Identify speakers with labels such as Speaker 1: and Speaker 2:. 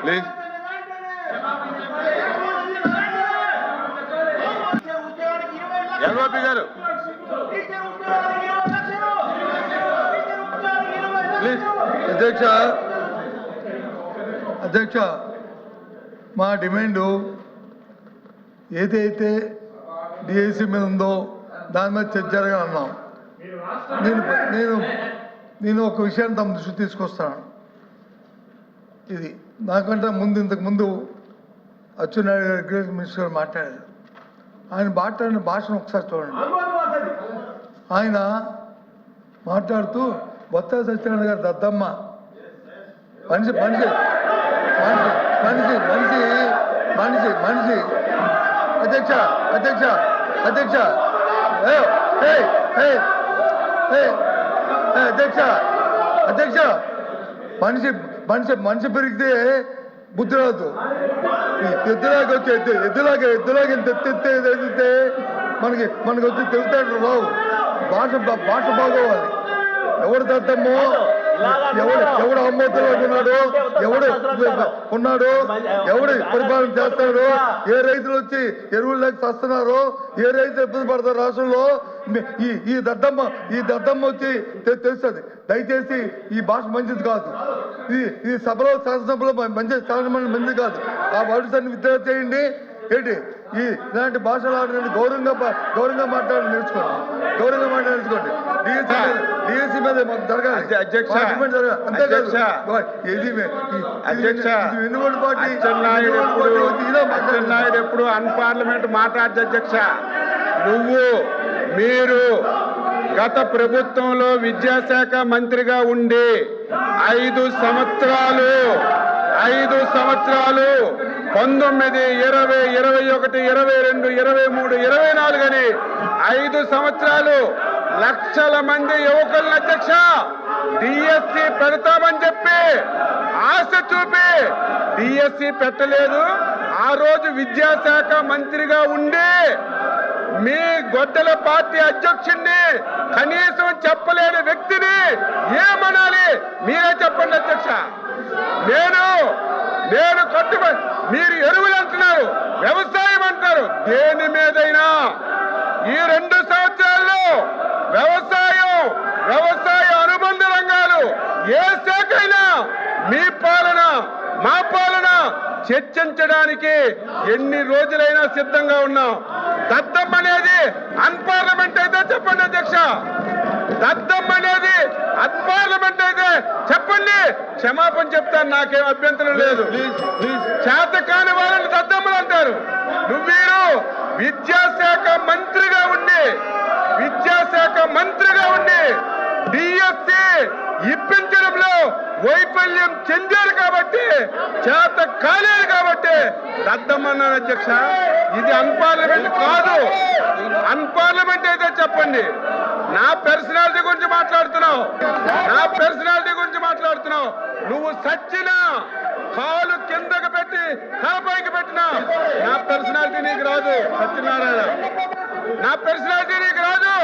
Speaker 1: Please. LOP గారు please.
Speaker 2: అధ్యక్ష మా డిమాండు ఏదైతే డిఐసి మీద ఉందో దాని మీద చర్చ జరగాలని అన్నాం. నేను ఒక విషయాన్ని తమ దృష్టి తీసుకొస్తాను. ఇది నాకంటే ఇంతకు ముందు అచ్చెన్నాయుడు గారు అగ్రికల్చర్ మినిస్టర్ గారు మాట్లాడారు. ఆయన మాట్లాడిన భాషను ఒకసారి చూడండి. ఆయన మాట్లాడుతూ బొత్స సత్యనారాయణ గారు దద్దమ్మ మనిషి మనిషి మనిషి మనిషి మనిషి మనిషి అధ్యక్ష అధ్యక్ష అధ్యక్ష అధ్యక్ష అధ్యక్ష మనిషి మనిషి మనిషి పెరిగితే బుద్ధి రాదు. ఎద్దులాగా వచ్చి ఎద్దులాగా ఎత్తితే మనకి వచ్చి తెలుతాడు రావు. భాష బాగోవాలి. ఎవడు దద్దమ్మో ఎవడు అమ్మోతులో ఉన్నాడు, ఎవడు ఉన్నాడు, ఎవడు పరిపాలన చేస్తాడు, ఏ రైతులు వచ్చి ఎరువులు లేక వస్తున్నారు, ఏ రైతులు ఇబ్బంది పడతారు రాష్ట్రంలో. ఈ దద్దమ్మ వచ్చి తెలుస్తుంది. దయచేసి ఈ భాష మంచిది కాదు. ఈ సభలో శాసనసభలో మంచిది కాదు. ఆ వర్డ్స్ విత్డ్రా చేయండి. ఏంటి ఇలాంటి భాషలు ఆడడానికి గౌరవంగా మాట్లాడి నేర్చుకోండి. డిఎస్సీ మీద జరగాలి.
Speaker 1: అచ్చెన్నాయుడు ఎప్పుడు అన్పార్లమెంట్ మాట్లాడదు అధ్యక్ష. మీరు గత ప్రభుత్వంలో విద్యాశాఖ మంత్రిగా ఉండి 5 సంవత్సరాలు 19, 20, 21, 22, 23, 24 అని 5 సంవత్సరాలు లక్షల మంది యువకులను అధ్యక్ష డిఎస్సి పెడతామని చెప్పి ఆశ చూపి డిఎస్సి పెట్టలేదు. ఆ రోజు విద్యాశాఖ మంత్రిగా ఉండి మీ గొడ్డల పార్టీ అధ్యక్షుడిని కనీసం చెప్పలేని వ్యక్తిని ఏమనాలి మీరే చెప్పండి అధ్యక్ష. నేను కట్టుబడి మీరు ఎరువులు అంటున్నారు, వ్యవసాయం అంటారు. దేని మీదైనా ఈ 2 సంవత్సరాల్లో వ్యవసాయ అనుబంధ రంగాలు ఏ శాఖ అయినా మీ పాలన మా పాలన చర్చించడానికి ఎన్ని రోజులైనా సిద్ధంగా ఉన్నాం. దద్దమ్మ అనేది అన్పార్లమెంట్ అయితే చెప్పండి అధ్యక్ష. దద్దమ్మ అనేది అన్పార్లమెంట్ అయితే చెప్పండి, క్షమాపణ చెప్తాను, నాకేం అభ్యంతరం లేదు. చేతకాని వాళ్ళని దద్దమ్మలు అంటారు. మీరు విద్యాశాఖ మంత్రిగా ఉండి డిఎస్సి ఇప్పించడంలో వైఫల్యం చెందారు కాబట్టి, చేత కాలేదు కాబట్టి దద్దమ్మన్నాను అధ్యక్ష. ఇది అన్పార్లమెంట్ కాదు. అన్పార్లమెంట్ అయితే చెప్పండి. నా పర్సనాలిటీ గురించి మాట్లాడుతున్నావు. నువ్వు సచ్చినా కాలు కిందకు పెట్టి తలపైకి పెట్టినా నా పర్సనాలిటీ నీకు రాదు సత్యనారాయణ. నా పర్సనాలిటీ నీకు రాదు.